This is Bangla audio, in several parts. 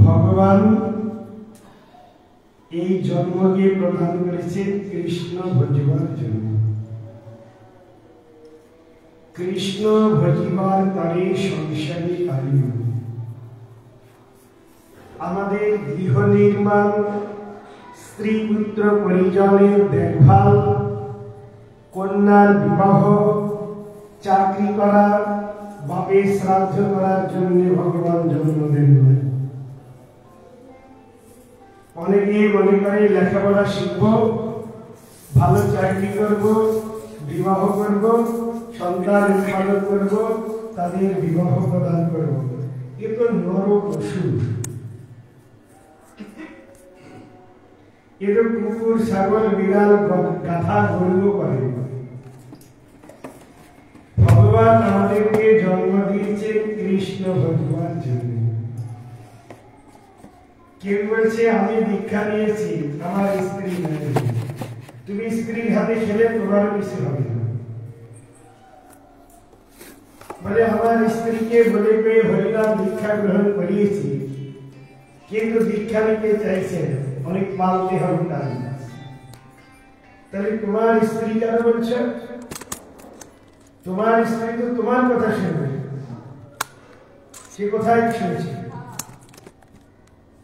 ভগবান এই জন্মকে প্রদান করেছেন কৃষ্ণ ভজিবার জন্য। কৃষ্ণ ভজিবার তরে সংসারী আয়ু। আমাদের গৃহ নির্মাণ, স্ত্রী পুত্র পরিজনের দেখভাল, কন্যার বিবাহ, চাকরি করা, বাপের শ্রাদ্ধ করার জন্য ভগবান জন্ম দেন। অনেকে মনে করে লেখাপড়া শিখব, ভালো চাকরি করব, বিবাহ করব, সন্তান উৎপাদন করব, তাদের বিবাহ প্রদান করব। এ তো নর পশু, এর কুকুর, ছাগল, বিড়াল, গাধা, গরু করে। ভগবান আমাদেরকে জন্ম দিয়েছেন কৃষ্ণ ভগবান জন্য। কেউ বলছে আমি দীক্ষা নিয়েছি, আমার স্ত্রী নেই। তুমি স্ত্রীর হাতে খেলে তোমার কিছু হবে না। বলে আমার স্ত্রীকে বলে পেয়ে হরিনাম দীক্ষা গ্রহণ করিয়েছি, কিন্তু দীক্ষা নিতে চাইছে অনেক পালতে হবে তার। তাহলে তোমার স্ত্রী কেন বলছো? তোমার স্ত্রী তো তোমার কথা শুনবে, সে কোথায় শুনছে?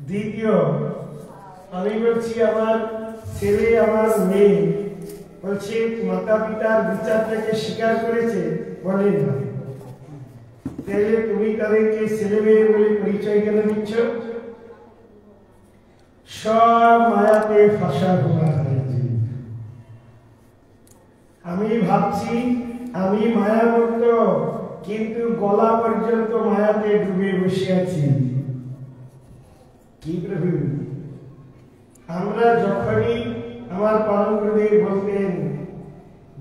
দ্বিতীয়, আমি বলছি আমার ছেলে, আমার মেয়ে বলছে মাতা পিতার বিচারটাকে স্বীকার করেছে, বলে না। তাহলে তুমি তাদেরকে ছেলে মেয়ে বলে পরিচয় কেন দিচ্ছ? সব মায়াতে ফাঁসা হওয়া হয়েছে। আমি ভাবছি আমি মায়ামুক্ত, কিন্তু গলা পর্যন্ত মায়াতে ডুবে বসে আছি। কি প্রভু, আমরা যখনই, আমার পরম গুরুদেব বলতেন,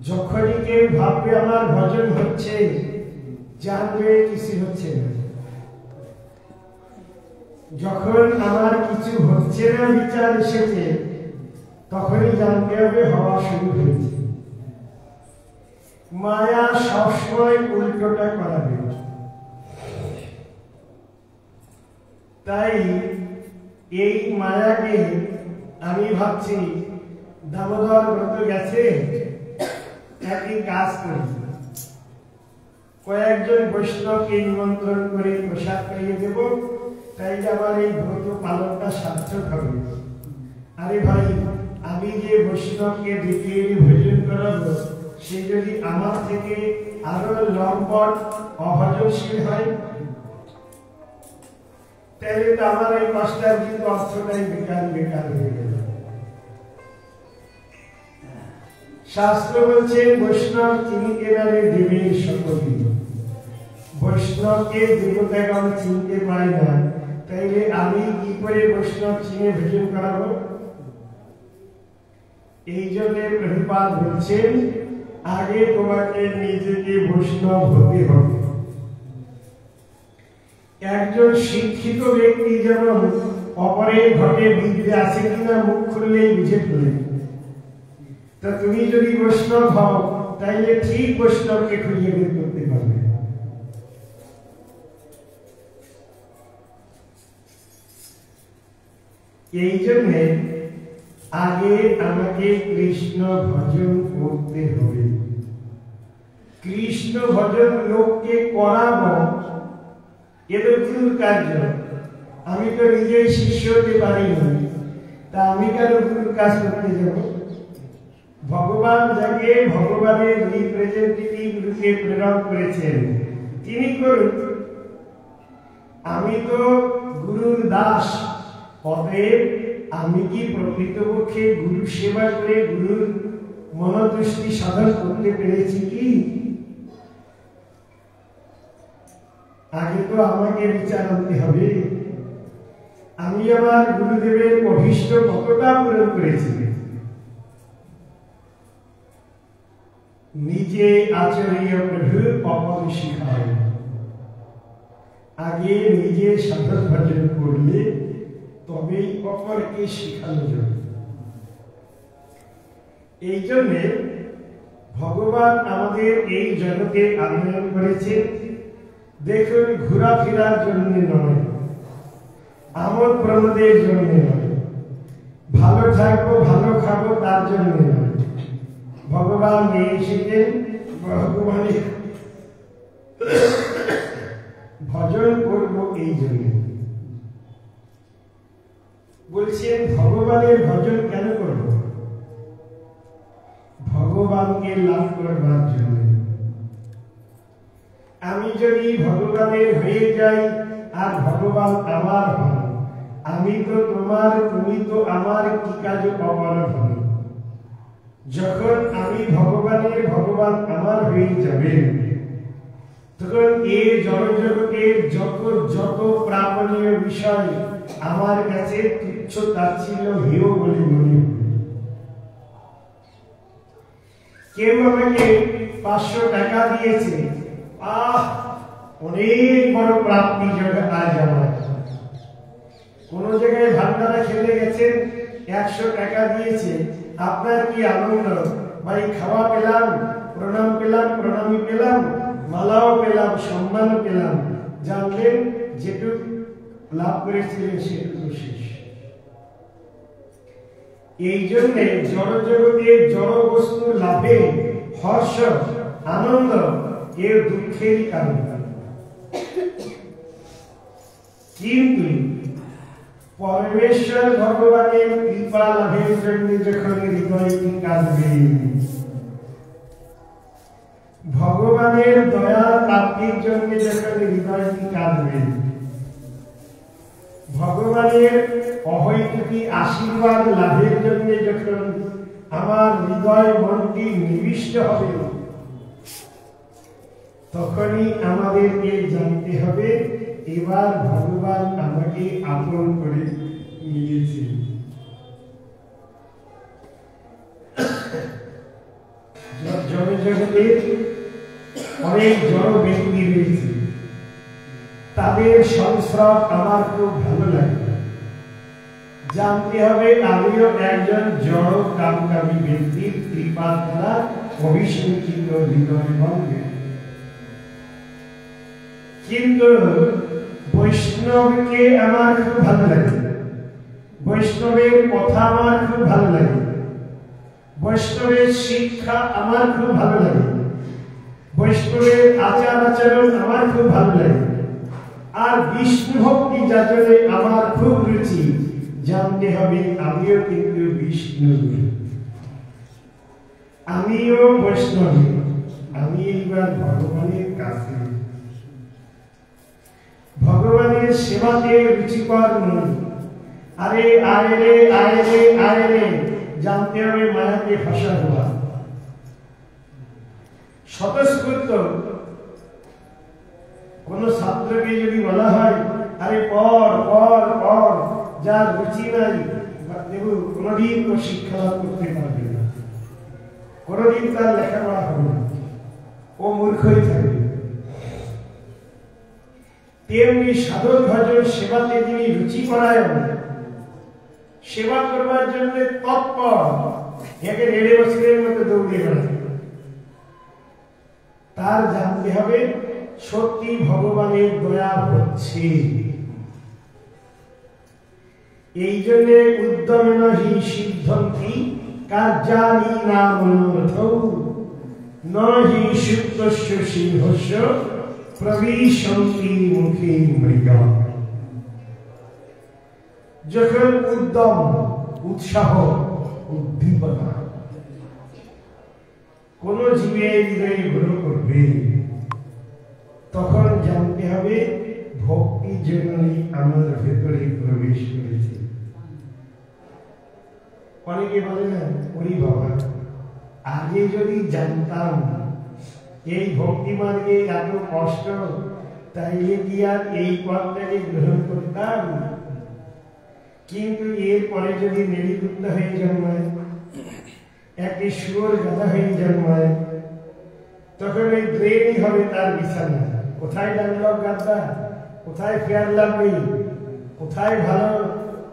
যখনই কেউ ভাববে আমার ভজন হচ্ছে, জানবে কিছু হচ্ছে না। যখন আমার কিছু হচ্ছে না বিচার এসেছে, তখনই জানতে হবে হওয়া শুরু হয়েছে। মায়া সবসময় উল্টোটা করাবে। তাই এই মায়াকে আমি ভাবছি দামোদর ব্রত গেছে, একই কাজ করি, কয়েকজন বৈষ্ণবকে নিমন্ত্রণ করে প্রসাদ খাইয়ে দেব, তাই আমার এই ব্রত পালনটা সার্থক হবে। আরে ভাই, আমি যে বৈষ্ণবকে দ্বিতীয় ভোজন করাবো, সে যদি আমার থেকে আরো লম্পট অভজনশীল হয়, তাহলে তো আমার এই পাঁচটার কিন্তু অর্থটাই বেকার বেকার হয়ে গেল। শাস্ত্র বলছে বৈষ্ণব চিনিতে নারে দেবের সকলি। বৈষ্ণবকে দেবতাগণ চিনতে পারে না, তাইলে আমি কি করে বৈষ্ণব চিনে ভোজন করাবো? এই জন্য প্রভুপাদ বলছেন আগে তোমাকে নিজেকে বৈষ্ণব হতে হবে। একজন শিক্ষিত ব্যক্তি যেমন অপরের ঘটে বিদ্যে আছে কিনা মুখ খুললেই বুঝে ফেলে, তা তুমি যদি বৈষ্ণব হও তাইলে ঠিক বৈষ্ণবকে খুঁজে বের করতে পারবে। এই জন্যে আগে আমাকে কৃষ্ণ ভজন করতে হবে। কৃষ্ণ ভজন লোককে করাবো, এ তো গুরুর কার্য। আমি তো নিজেই শিষ্য হতে পারিনি, তা আমি কেন গুরুর কাজ করতে যাব? ভগবান যাকে ভগবানের রিপ্রেজেন্টেটিভ রূপে প্রেরণ করেছেন, তিনি করুন। আমি তো গুরুর দাস, অতএব আমি কি প্রকৃতপক্ষে গুরু সেবা করে গুরুর মনোতুষ্টি সাধন করতে পেরেছি কি? আগে তো আমাকে বিচার আনতে হবে, আমি আমার গুরুদেবের অভীষ্ট কতটা পূরণ করেছি। নিজে আচরণীয় প্রভু অপর শিখায়। আগে নিজে সাধন ভজন করলে তবেই অপরকে শিখানো যাবে। এই জন্যে ভগবান আমাদের এই জগতে আগমন করেছে, দেখুন ঘোরাফেরার জন্য নয়, আমোদ প্রমোদের জন্য নয়, ভালো থাকবো ভালো খাবো তার জন্য নয়। ভগবান এসেছেন ভগবানের ভজন করবো এই জন্য। বলছেন ভগবানের ভজন কেন করব? ভগবানকে লাভ করবার জন্য। আমি যদি ভগবানের হয়ে যাই আর ভগবান আমার হন, আমি তো তোমার, তুমি তো আমার, কি কাজ অপার হন। যখন আমি ভগবানের, ভগবান আমার হয়ে যাবেন, তখন এই জড়জগতের যত প্রাপণীয় বিষয় আমার কাছে তুচ্ছ তাচ্ছিল্য হেয় বলে মনে হবে। কেউ আমাকে 500 টাকা দিয়েছে, অনেক বড় প্রাপ্তি জগৎ আজ আমার। কোন জায়গায় ভান্ডারা খেলে গেছেন, 100 টাকা দিয়েছে, আপনার কি আনন্দ? ভাই খাওয়া পেলাম, প্রণাম পেলাম, প্রণামী পেলাম, মালাও পেলাম, সম্মানও পেলাম। জানলেন যেটুকু লাভ করেছিলেন সেটুকু শেষ। এই জন্যে জড়জগতের জড় বস্তু লাভে হর্ষ আনন্দ এর দুঃখেরই কারণ। কিন্তু পরমেশ্বর ভগবানের কৃপা লাভের জন্য যখন হৃদয়টি কাঁদবে, ভগবানের দয়া প্রাপ্তির জন্য যখন হৃদয়টি কাঁদবে, ভগবানের অহৈতুকী আশীর্বাদ লাভের জন্য যখন আমার হৃদয় মনটি নিবিষ্ট হবে, তখনই আমাদেরকে জানতে হবে এবার ভগবান আমাকে আপন করে নিয়েছে। জগতের অনেক জড় ব্যক্তি রয়েছে, তাদের সংস্রব আমার খুব ভালো লাগে। জানতে হবে আমিও একজন জড় কামকামী ব্যক্তির কৃপা দ্বারা অভিসঞ্চিত হৃদয়বান ব্যক্তি। কিন্তু বৈষ্ণবকে আমার খুব ভালো লাগে, বৈষ্ণবের কথা আমার খুব ভালো লাগে, বৈষ্ণবের শিক্ষা আমার খুব ভালো লাগে, বৈষ্ণবের আচার আচরণ আমার খুব ভালো লাগে, আর বিষ্ণু ভক্তি যাচনে আমার খুব রুচি। জানতে হবে আমিও কিন্তু বিষ্ণু, আমিও বৈষ্ণব, আমি এইবার ভগবানের কাছে, ভগবানের সেবাতে রুচিকর নই। আরে আয় রে আয় রে আয় রে, জানতে হবে মায়াতে ফাঁসা হওয়া। স্বতঃস্ফূর্ত কোন ছাত্রকে যদি বলা হয় আরে পড় পড় পড়, যার রুচি নাই দেবু কোনদিন ও শিক্ষা লাভ করতে পারবে না, কোনদিন তার লেখাপড়া হবে না, ও মূর্খই থাকবে। তেমনি সাধক ভজন সেবাতে যিনি রুচি পরায়ণ, সেবা করবার জন্য তৎপর, একে 1.5 বছরের মতো দৌড়ে বেড়ায়, তার জানতে হবে সত্যি ভগবানের দয়া হচ্ছে। এই জন্য উদ্যমেন হি সিদ্ধন্তি কার্যানি না মনোরথৌ নহি সুপ্তস্য সিংহস্য প্রবিশন্তি মুখে মৃগা। যখন উদ্যম, উৎসাহ, উদ্দীপনা কোন জীবের হৃদয়ে গ্রহণ করবে, তখন জানতে হবে ভক্তি জন্যই আমার ভেতরে প্রবেশ করেছে। অনেকে বলে না, ওই বাবা আগে যদি জানতাম এই ভক্তি মার্গে এত কষ্ট, তাইলে কি আর এই পথটাকে গ্রহণ করতাম? কিন্তু এরপরে যদি মেরুদুক্ত হয়ে জন্মায়, একটি শুয়োর গাধা হয়ে জন্মায়, তখন ওই ব্রেনই হবে তার বিছানা। কোথায় ডানলক গাধা, কোথায় ফেয়ার লাভলি, কোথায় ভালো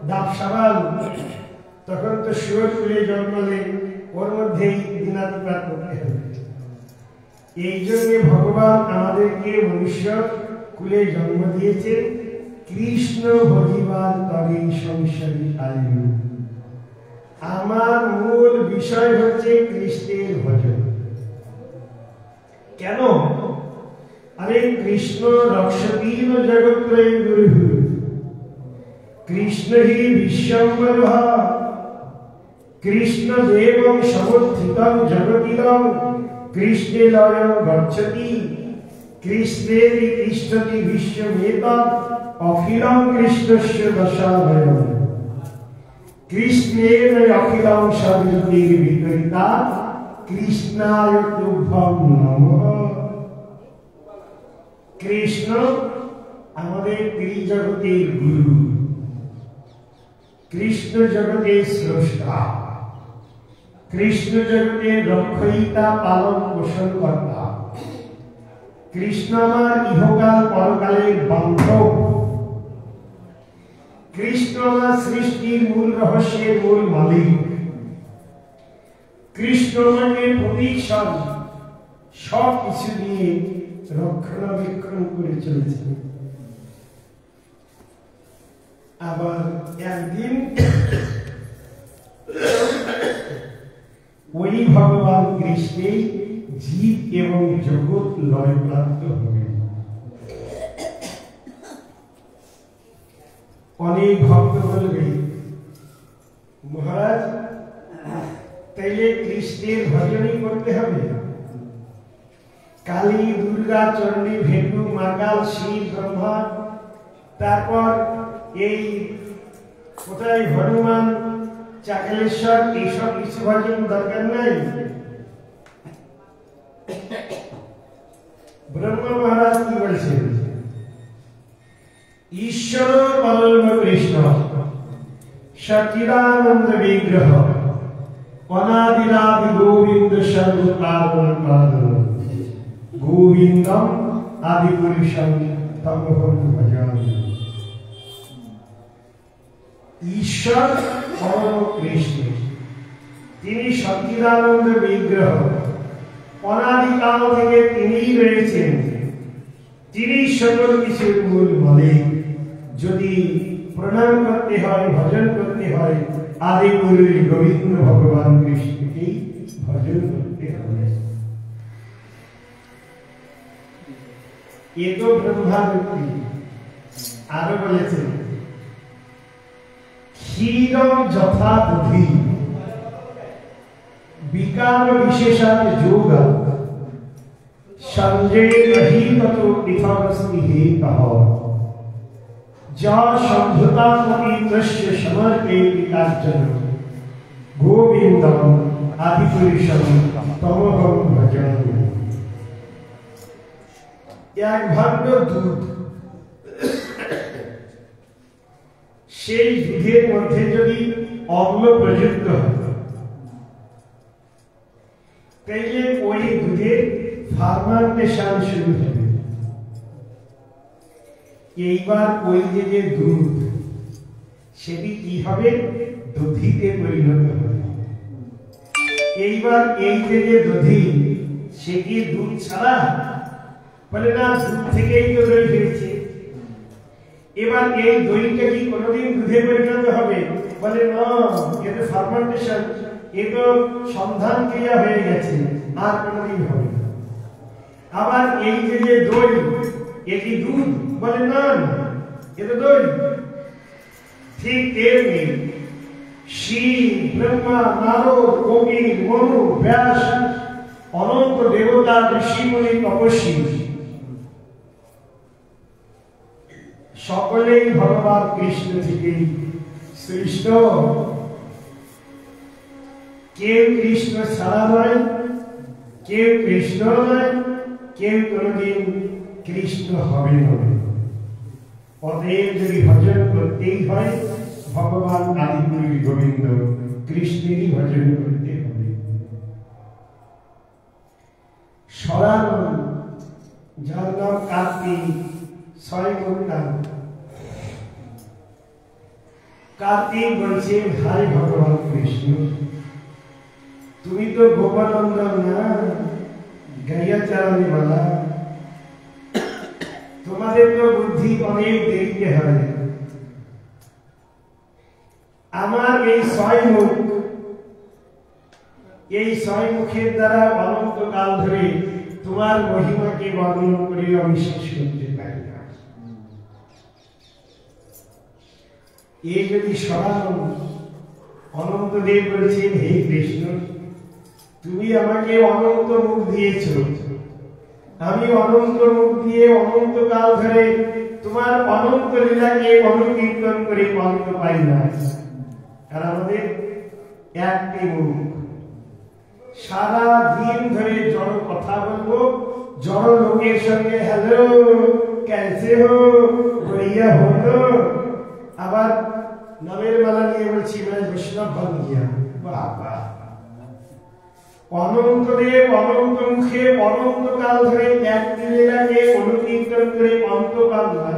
ডাব সাবান, তখন তো শুয়োর কুলে জন্মালে ওর মধ্যেই দিনাতিপাত করতে হবে। এই জন্য ভগবান আমাদেরকে মনুষ্য কুলে জন্ম দিয়েছে, কৃষ্ণ ভজিবার তবে সংসারী আয়ু। আমার মূল বিষয় হচ্ছে কৃষ্ণের ভজন। কেন? আরে কৃষ্ণ রক্ষতীন জগত্রয় গুরু, কৃষ্ণ হি বিশ্বম্বর, কৃষ্ণ দেবং সমর্থিতং জগতিদং, কৃষ্ণে লয়ং গচ্ছতি, কৃষ্ণেরি তিষ্ঠতি বিশ্বমেতৎ, অখিলং কৃষ্ণস্য দশাভয়ং, কৃষ্ণের অখিলং সবিতির বিপরীতা, কৃষ্ণায় তুভ্যং নমঃ। কৃষ্ণ আমাদের ত্রিজগতের গুরু, কৃষ্ণ জগতের স্রষ্টা, কৃষ্ণ জগতের রক্ষয়িতা, পালন পোষণ কর্তা। কৃষ্ণ আমার ইহকাল পরকালের বান্ধব। কৃষ্ণ আমার সৃষ্টির মূল রহস্যের মূল মালিক। কৃষ্ণ আমাকে প্রতিক্ষণ সব কিছু নিয়ে রক্ষণাবেক্ষণ করে চলেছে। আবার একদিন ওই ভগবান কৃষ্ণে জীব এবং জগৎ লয়প্রাপ্ত হবে। অনেক ভক্ত বলবে, মহারাজ তাইলে কৃষ্ণের ভজনই করতে হবে? কালী, দুর্গা, চণ্ডী, ভেটু, মাকাল, শিব, ব্রহ্মা, তারপর এই কোথায় হনুমান, চাকলেশ্বর, এইসব কিছু ভজন দরকার নাই? ব্রহ্মা মহারাজ কি বলছেন? ঈশ্বর পরম কৃষ্ণ সচিদানন্দ বিগ্রহ, অনাদিরাদি গোবিন্দ সর্বকারণ কারণ, গোবিন্দম আদি পুরুষম তমহং ভজামি। ঈশ্বর পরম কৃষ্ণ, তিনি সচিদানন্দ বিগ্রহ, অনাদিকাল থেকে তিনিই রয়েছেন, তিনি সকল কিছুর মূল মালিক। যদি প্রণাম করতে হয়, ভজন করতে হয়, আদি গুরু গোবিন্দ ভগবান কৃষ্ণকেই ভজন করতে হবে। এ তো ব্রহ্মানুক্তি। আরো বলেছেন, ক্ষীরম যথা বুদ্ধি বিকার বিশেষাৎ যোগ, সঞ্জয় রহি তত পৃথকস্মি হেতঃ, যা সম্ভূতামপি তস্য সমর্পয়েতি কার্যং, গোবিন্দম আদিপুরুষম তমহং ভজামি। এক ভাণ্ড দুধ, সেই দুধের মধ্যে যদি অম্ল প্রযুক্ত হয়, তাইলে ওই দুধের ফার্মান্টেশন শুরু হবে। এইবার ওই যে দুধ, সেটি কি হবে? দধিতে পরিণত হবে। এইবার এই যে দধি, সেটি দুধ ছাড়া? বলে না, দুধ থেকেই তো দই হয়েছে। এবার এই দইটা কি কোনোদিন দুধে পরিণত হবে? বলে না, এটা ফার্মেন্টেশন, এ তো সন্ধান ক্রিয়া হয়ে গেছে, আর কোনোদিন হবে না। আবার এই যে দই, এটি দুধ? বলে না, এটা দই। ঠিক তেমনি শিব, ব্রহ্মা, নারদ, কবির, মনু, ব্যাস, অনন্ত দেবতা, ঋষিমুনি, তপস্বী সকলেই ভগবান কৃষ্ণ থেকেই সৃষ্ট। কেউ কৃষ্ণ ছাড়া নয়, কেউ কৃষ্ণ নয়, কেউ কোনদিন কৃষ্ণ হবে না। অতএব যদি ভজন করতেই হয়, ভগবান আদিগুরু গোবিন্দ কৃষ্ণেরই ভজন করতে হবে। সরানন, যার নাম কার্তিক, ছয় মুন্ডান। কার্তিক বলছে, ভাই ভগবান কৃষ্ণ, তুমি তো গোপানন্দন না, গাইয়া চালানে वाला, तो তোমাদের তো বুদ্ধি অনেক দেরিতে হয়। আমার এই ছয় মুখের দ্বারা অনন্তকাল ধরে তোমার মহিমাকে বর্ণনা করে আমি শেষ করতে পারি না। এই যদি স্বয়ং অনন্তদেব বলেছেন, হে কৃষ্ণ, তুমি আমাকে অনন্ত মুখ দিয়েছ, আমি অনন্ত মুখ দিয়ে অনন্তকাল ধরে তোমার অনন্ত লীলাকে অনুকীর্তন করে অন্ত পাই না। আর আমাদের একটি মুখ, সারা দিন ধরে জড় কথা বলবো, জড় লোকের সঙ্গে হ্যালো कैसे हो बढ़िया हो तो, আবার নামের মালা নিয়ে বলছি मैं वैष्णव बन गया। বাবা, অনন্তদেব অনন্ত মুখে অনন্তকাল ধরে একটি লীলাকে অনুকীর্তন করে অন্ত পান না,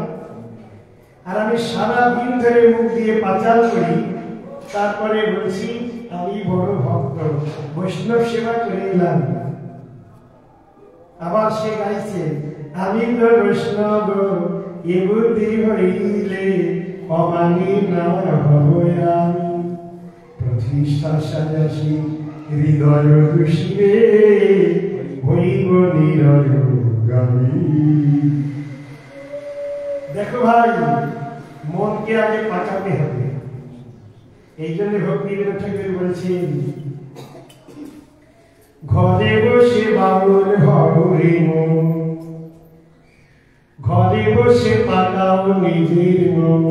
আর আমি সারা দিন ধরে মুখ দিয়ে পাচাল করি, তারপরে বলছি আমি বড় ভক্ত, বৈষ্ণব সেবা করে এলাম। আবার সে গাইছে, আমি তো বৈষ্ণব এ বুদ্ধি হইলে অমানি না হব আমি, প্রতিষ্ঠা সাজাসি হৃদয় দুষিবে হইব নিরয়গামী। দেখো ভাই, মনকে আগে পাকাতে হবে। এই জন্য ভক্তিবিনোদ ঠাকুর বলছেন, ঘরে বসে বাউল হরে মন, ঘরে বসে পাকাও নিজের মন।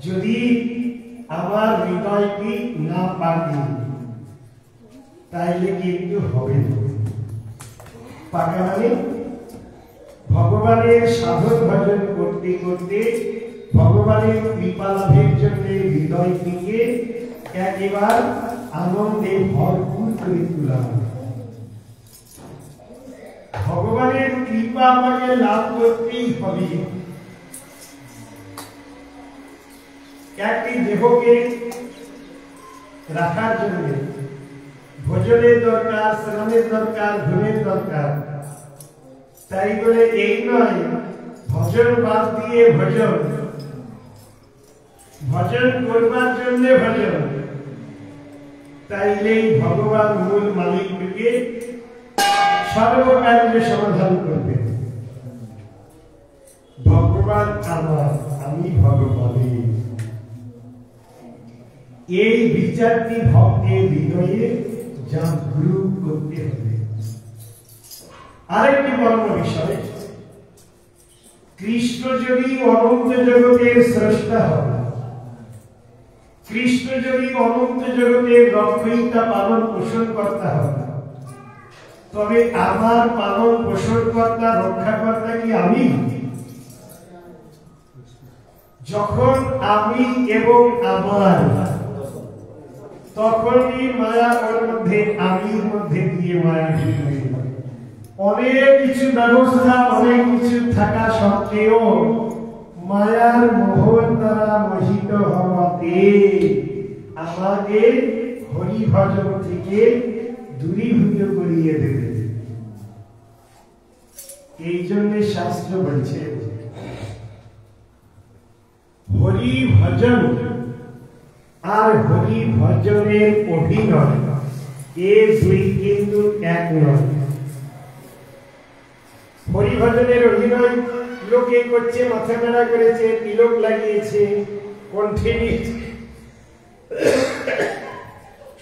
যদি আমার হৃদয়টি না পাকি তাইলে কিন্তু হবে না। পাকা মানে ভগবানের সাধন ভজন করতে করতে ভগবানের কৃপা লাভের জন্য হৃদয়টিকে একেবারে আনন্দে ভরপুর করে তোলা। ভগবানের কৃপা আমাকে লাভ করতেই হবে। একটি দেহকে রাখার জন্য ভোজনের দরকার, শ্রমের দরকার, ঘুমের দরকার। তাই বলে এই নয় ভজন বাদ দিয়ে ভজন, ভজন করবার জন্য ভজন, তাইলেই ভগবান মূল মালিককে সর্বকার্য সমাধান করবে। ভগবান আমার, আমি ভগবানের, এই বিচারটি ভক্তের হৃদয়ে জাগরুক করতে হবে। আরেকটি বড় বিষয়, কৃষ্ণ যদি অনন্ত জগতের স্রষ্টা হন, কৃষ্ণ যদি অনন্ত জগতের রক্ষয়িতা পালন পোষণ কর্তা হন, তবে আমার পালন পোষণ কর্তা রক্ষাকর্তা কি আমি? যখন আমি এবং আমার, তখনই মায়া ওর মধ্যে, আমির মধ্যে দিয়ে মায়া ঢুকবে। অনেক কিছু ব্যবস্থা, অনেক কিছু থাকা সত্ত্বেও মায়ার মোহর দ্বারা মোহিত হওয়াতে আমাকে হরি ভজন থেকে দূরীভূত করিয়ে দেবে। এই জন্য শাস্ত্র বলছে হরি ভজন আর হরি ভজনের অভিনয় এ দুই কিন্তু এক নয়। হরি ভজনের অভিনয় লোকে করছে, মাথা নাড়া করেছে, তিলক লাগিয়েছে, কণ্ঠে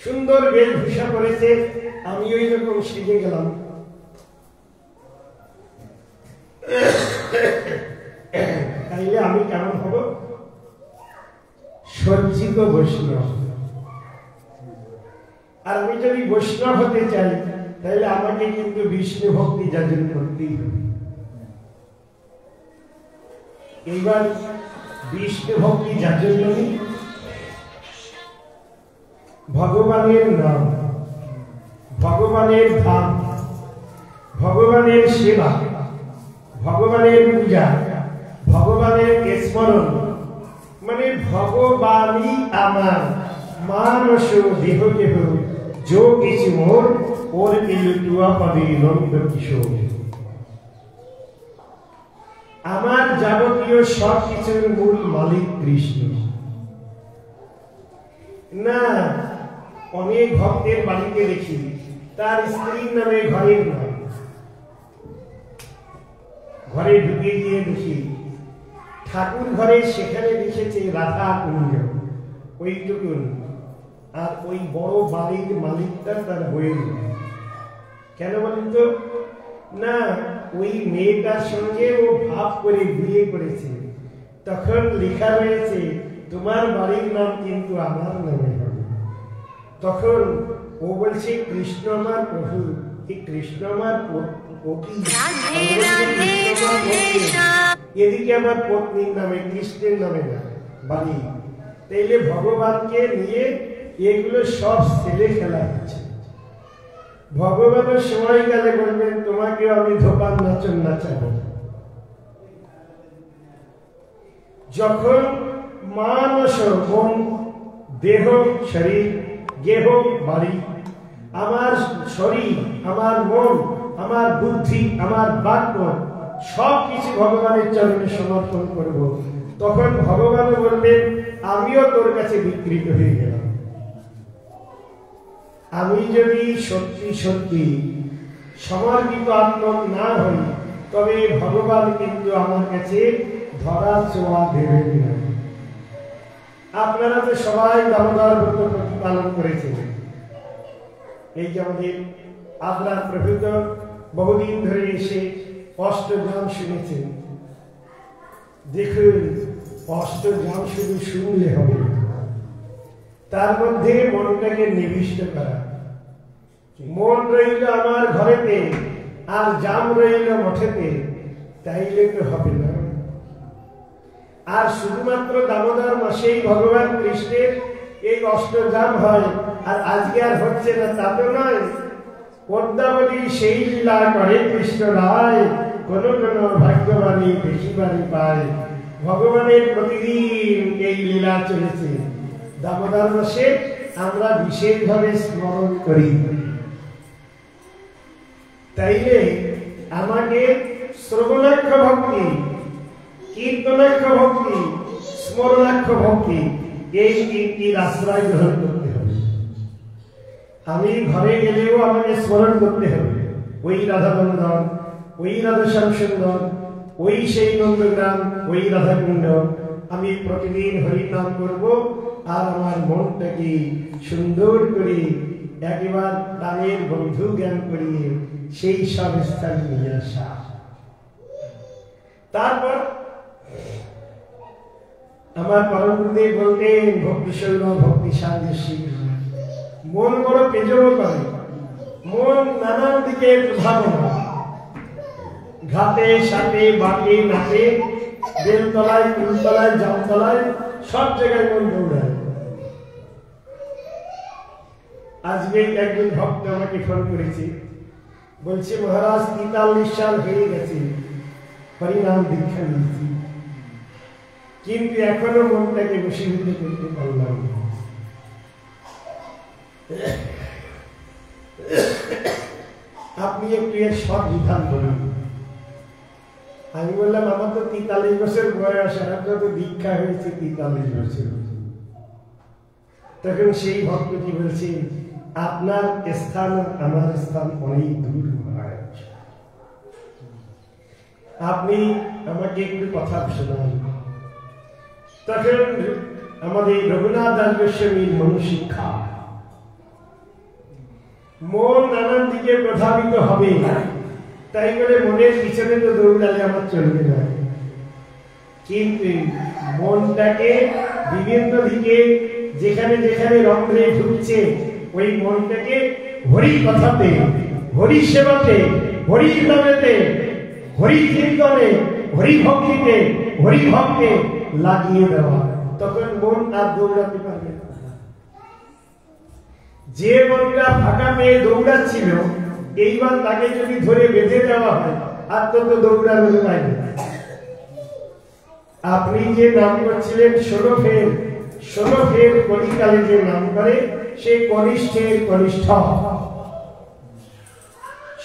সুন্দর বেশভূষা করেছে, আমি ওই রকম শিখে গেলাম। তাইলে আমি কেমন হব? সজ্জিত বৈষ্ণব। আর আমি যদি বৈষ্ণব হতে চাই তাহলে আমাকে কিন্তু বিষ্ণু ভক্তি যাজন করতেই হবে। এইবার বিষ্ণু ভক্তি যাজন মানে ভগবানের নাম, ভগবানের ধাম, ভগবানের সেবা, ভগবানের পূজা, ভগবানের স্মরণ, মানে ভগবানই আমার মানস দেহ দেহ जो किसी मोर और इलुआ पदी नंद किशोर। আমার যাবতীয় সব কিছুর মূল মালিক কৃষ্ণ না। অনেক ভক্তের বাড়িতে দেখি তার স্ত্রীর নামে ঘরের নাম, ঘরে ঢুকে গিয়ে দেখি ঠাকুর ঘরে সেখানে লিখেছে রাধা কুঞ্জ, ওইটুকুন। আর ওই বড় বাড়ির মালিকটা তার বইয়ের কেন বলেন তো? না, ওই মেয়েটার সঙ্গে ও ভাব করে বিয়ে করেছে, তখন লেখা রয়েছে তোমার বাড়ির নাম কিন্তু আমার নামে হবে। তখন ও বলছে কৃষ্ণ আমার প্রভু, কৃষ্ণ আমার পতি, এদিকে আমার পত্নীর নামে কৃষ্ণের নামে না বাড়ি। তাইলে ভগবানকে নিয়ে এগুলো সব ছেলে খেলা হচ্ছে। ভগবানের সময় গেলে বলবেন তোমাকে আমি ধোপান নাচন নাচাবো। যখন মানস মন দেহ শরীর গেহ বাড়ি, আমার শরীর, আমার মন, আমার বুদ্ধি, আমার বাক্য সব কিছু ভগবানের চরণে সমর্পণ করব, তখন ভগবান বলবেন আমিও তোর কাছে বিকৃত হয়ে গেলাম। আমি যদি সত্যি সত্যি সমর্পিত আত্মক না হই, তবে ভগবান কিন্তু আমার কাছে ধরা ছোঁয়া দেবেন না। আপনারা তো সবাই দামোদর ব্রত প্রতিপালন করেছেন। এই যে আমাদের আপনার প্রভৃত বহুদিন ধরে এসে অষ্টযাম শুনেছেন। দেখুন, অষ্টযাম শুধু শুনলে হবে, তার মধ্যে মনটাকে নিবিষ্ট করা। মন রইল আমার ঘরেতে আর জাম রইল মঠেতে, তাইলে তো হবে না। আর শুধুমাত্র দামোদর মাসেই ভগবান কৃষ্ণের এই অষ্টযাম হয়, আর আজকে আর হচ্ছে না তা তো নয়। পদ্মাবলী সেই লীলা করে কৃষ্ণ রায়, কোন কোন ভাগ্যবাণী দেখিবারে পায়। ভগবানের প্রতিদিন এই লীলা চলেছে। দামোদর মাসে আমরা বিশেষভাবে স্মরণ করি। তাইলে আমাকে শ্রবণাক্ষ ভক্তি, কীর্তনাক্ষ ভক্তি, স্মরণাক্ষ ভক্তি, এই তিনটির আশ্রয় গ্রহণ করতে হবে। আমি ঘরে গেলেও আমাকে স্মরণ করতে হবে ওই রাধাবন্ধন, ওই রাধাশ্যাম সুন্দর, ওই সেই নন্দগ্রাম, ওই রাধাকুণ্ড। আমি প্রতিদিন হরিনাম করব, আর আমার মনটাকে সুন্দর করে একবার প্রাণের বন্ধু জ্ঞান করিয়ে সেই সব স্থানে নিয়ে আসা। তারপর আমার পরম গুরুদেব বলতেন ভক্তি শৈল ভক্তি সাদৃশ্যী। মন বড় পেজব করে, মন নানান দিকে ভাবনা, ঘাটে সাথে বাটে নাটে, বেলতলায় কুলতলায় জামতলায় সব জায়গায় মন দৌড়ায়। আজকে একজন ভক্ত আমাকে ফোন করেছে, বলছে মহারাজ 43 সাল হয়ে গেছে হরিনাম দীক্ষা নিয়েছি, কিন্তু এখনো মনটাকে বশীভূত করতে পারলাম না। আপনি একটু এর সব বিধান বলুন। আমি বললাম আমার তো 43 বছর বয়স, আর তো দীক্ষা হয়েছে 43 বছর। তখন সেই ভক্ত কি বলছে, আপনার স্থান আমার স্থান অনেক দূর মহারাজ, আপনি আমাকে একটু কথা শোনান। তখন আমাদের রঘুনাথ দাস গোস্বামীর মনুশিক্ষা, মন নানান দিকে প্রভাবিত হবে, তাই বলে মনের পিছনে তো দৌড়ালে আমার চলবে না। কিন্তু মনটাকে বিভিন্ন দিকে যেখানে যেখানে রন্ধ্রে ঢুকছে, ওই মনটাকে হরি কথাতে, হরি সেবাতে, হরি নামেতে, হরি কীর্তনে, হরি ভক্তিতে, হরি ভক্তে লাগিয়ে দেওয়া। তখন মন আর দৌড়াতে পারবে না। যে মনটা ফাঁকা পেয়ে দৌড়াচ্ছিল, এইবার তাকে যদি ধরে বেঁধে দেওয়া হয়, আর তো দৌড়ানোর পায়নি। আপনি যে নাম করছিলেন 16 ফের কলিকালে যে নাম করে, সে কনিষ্ঠের কনিষ্ঠ।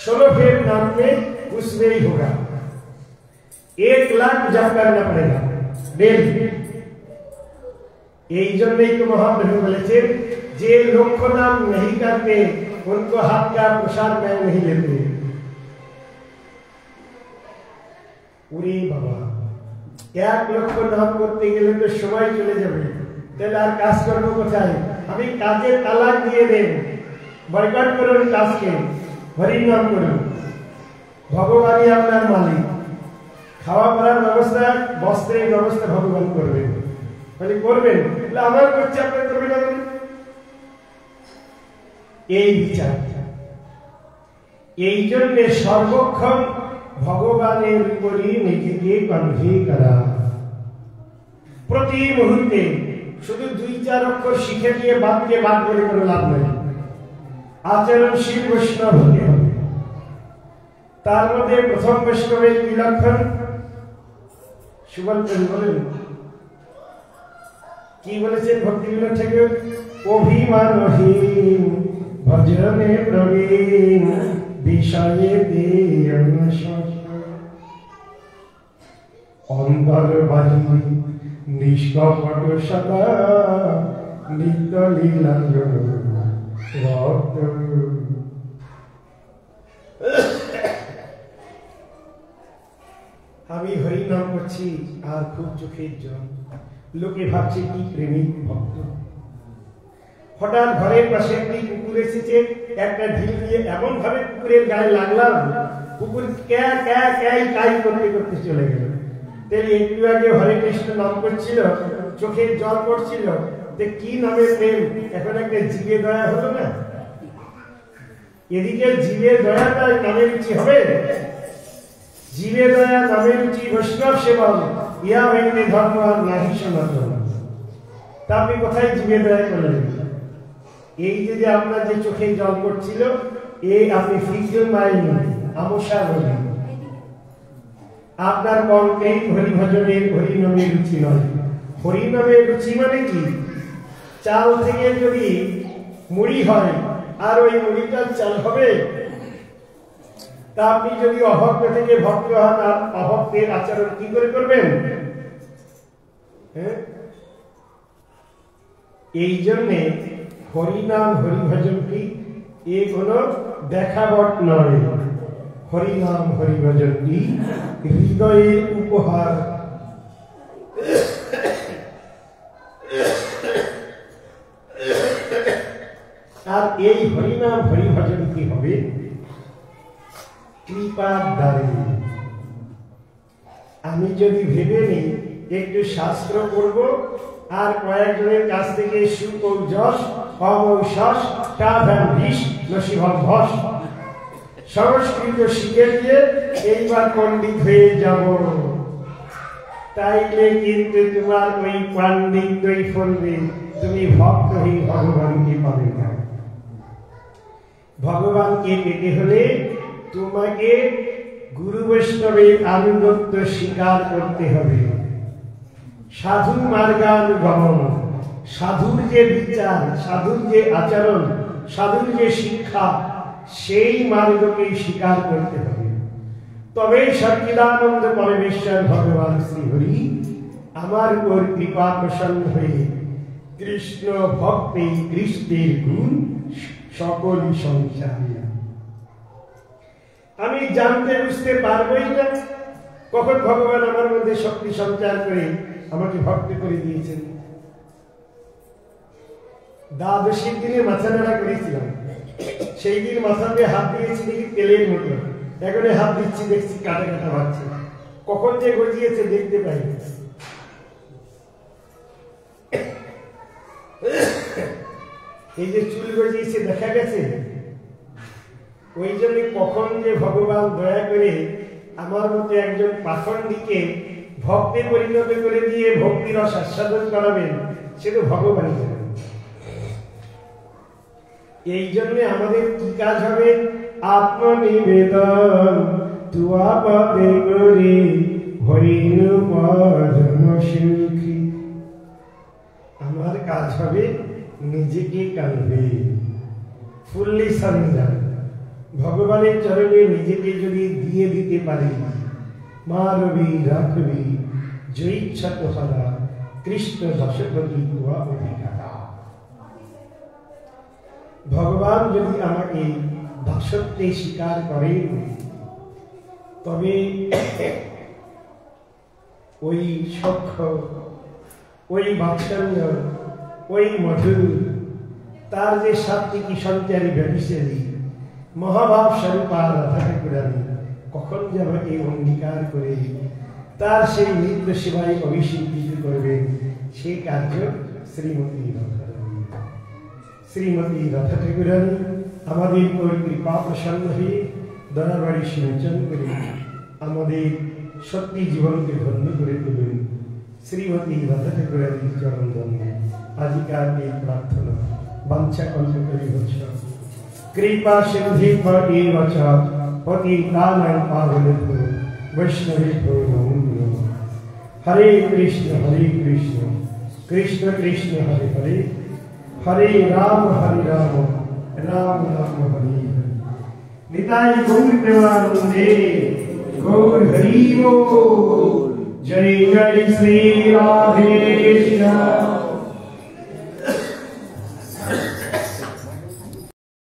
16 ফের नाम में कुछ नहीं होगा। 1 लाख जप करना पड़ेगा डेली। এই জন্যই তো মহাপ্রভু বলেছেন যে লক্ষ নাম नहीं करते उनको हाथ का प्रसाद मैं नहीं लेते। ওরে বাবা, 1 লক্ষ নাম করতে গেলে তো সময় চলে যাবে, তাহলে আর কাজ করবো কোথায়? আমি কাজের তালাক দিয়ে দেন, বয়কট করুন কাজকে, হরির নাম করুন। ভগবানই আপনার মালিক, খাওয়া পড়ার ব্যবস্থা, বস্ত্রের ব্যবস্থা ভগবান করবেন। মানে করবেন, আমার করছে আপনার করবেন না। এই বিচার, এই জন্য সর্বক্ষণ ভগবানের উপরই নিজেকে কনভি করা। প্রতি মুহূর্তে শুধু 2-4 অক্ষর শিখে দিয়ে বাদকে বাদ বলে কোনো লাভ নেই। আচরণশীল বৈষ্ণব হতে হবে। তার মধ্যে প্রথম বৈষ্ণবের কি লক্ষণ? সুবল বলেন, কি বলেছেন ভক্তি বিনোদ ঠাকুর? অভিমানহীন ভজনে প্রবীণ বিষয়ে অন্তর্বাহী নিষ্কপট সদা নিত্য লীলাঞ্জন ভক্ত। আমি হরি নাম করছি আর খুব চোখের জল, লোকে ভাবছে কি প্রেমিক ভক্ত। হঠাৎ ঘরের পাশে একটি কুকুর এসেছে, একটা ঢিল দিয়ে এমন ভাবে কুকুরের গায়ে লাগলাম, কুকুর ক্যা ক্যা ক্যাই কাই করতে করতে চলে গেল। তাহলে একটু আগে হরে কৃষ্ণ নাম করছিল, চোখের জল পড়ছিল, কি নামে প্রেম, এখন একটা জীবে দয়া হলো না? এদিকে জীবে দয়াটা নামে রুচি হবে? জীবে দয়া নামে রুচি বৈষ্ণব সেবন ইয়া হইতে ধর্ম আর নাহি সনাতন। তা আপনি কোথায় জীবে দয়া করলেন? এই যে আপনার যে চোখে জল পড়ছিল, এই আপনি ফিক্সড মাইন্ড আমসা বলি, আপনার কণ্ঠেই হরি ভজনের হরি নামের রুচি নয়। হরি নামের রুচি মানে কি? চাল থেকে যদি মুড়ি হয় আর ওই মুড়িটা চাল হবে, তা আপনি যদি অভক্ত থেকে ভক্ত হন আর অভক্তের আচরণ কি করে করবেন? এই জন্যে হরিনাম হরিভজন কি এ কোনো দেখাবট নয়। হরিনাম হরিভজন কি হৃদয়ের উপহার। আর এই হরিনাম হরিভজন কি হবে? কৃপার দ্বারে। আমি যদি ভেবে নিই একটু শাস্ত্র পড়ব আর কয়েকজনের কাছ থেকে সুকৌযশ অমৌষস টাভিষ নসিভস সংস্কৃত শিখে দিয়ে এইবার পণ্ডিত হয়ে যাব, তাইলে কিন্তু তোমার ওই পাণ্ডিত্যই ফলবে, তুমি ভক্ত হয়ে ভগবানকে পাবে না। ভগবানকে পেতে হলে তোমাকে গুরু বৈষ্ণবের আনুগত্য স্বীকার করতে হবে। সাধু মার্গানুগমন, সাধুর যে বিচার, সাধুর যে আচরণ, সাধুর যে শিক্ষা, সেই মার্গকে স্বীকার করতে হবে। তবে সচ্চিদানন্দ পরমেশ্বর ভগবান শ্রীহরি আমার উপর কৃপা প্রসন্ন হয়ে কৃষ্ণ ভক্তি কৃষ্ণের গুণ সকলই সংসারে। আমি জানতে বুঝতে পারবোই না কখন ভগবান আমার মধ্যে শক্তি সঞ্চার করে আমাকে ভক্তি করে দিয়েছেন। দ্বাদশীর দিনে মাথা নাড়া করেছিলাম, সেই দিন মাথাতে হাত দিয়েছি দেখি তেলের মতো, এখন হাত দিচ্ছি দেখছি কাটা কাটা ভাবছে, কখন যে গজিয়েছে দেখতে পাই। এই যে চুল গজিয়েছে দেখা গেছে, ওই জন্য কখন যে ভগবান দয়া করে আমার মতো একজন পাখণ্ডীকে ভক্তে পরিণত করে দিয়ে ভক্তি রস আস্বাদন করাবেন, সে তো ভগবান জানেন। এই জন্য আমাদের কি কাজ হবে? আত্মনিবেদন তুয়া পাবে করি হইন পরম সুখী। আমার কাজ হবে নিজেকে কাঁদবে, ফুললি সারেন্ডার। ভগবানের চরণে নিজেকে যদি দিয়ে দিতে পারি, মানবী রাখবি যে ইচ্ছা তোহারা কৃষ্ণ দশপতি কুয়া অধিকারা। ভগবান যদি আমাকে দাসত্বে স্বীকার করেন তবে ওই সখ্য, ওই বাৎসল্য, ওই মধুর, তার যে সাত্বিকী সঞ্চারী ব্যবিচারী মহাভাব স্বরূপা রাধা ঠাকুরানী কখন যে আমাকে অঙ্গীকার করে তার সেই নিত্য সেবায় অভিষেকিত করবেন, সে কার্য শ্রীমতী রাধারানী। শ্রীমতী রাধা ঠাকুরানী আমাদের উপর কৃপা প্রসন্ন হয়ে দয়াবাড়ি সিঞ্চন করে আমাদের সত্যি জীবনকে ধন্য করে তুলুন। শ্রীমতী রাধা ঠাকুরানীর চরণ ধন্যে আজিকার এই প্রার্থনা বাঞ্ছা কল্প করি হচ্ছ কৃপা সিন্ধি এব চ পতিতানাং পাবনেভ্যো বৈষ্ণবেভ্যো নমো নমঃ। হরে কৃষ্ণ কৃষ্ণ কৃষ্ণ হরে হরে, হরে রাম রাম রাম হরে হরে। নিতাই গৌর প্রেমানন্দে, গৌর হরি बोल। जय जय श्री राधे।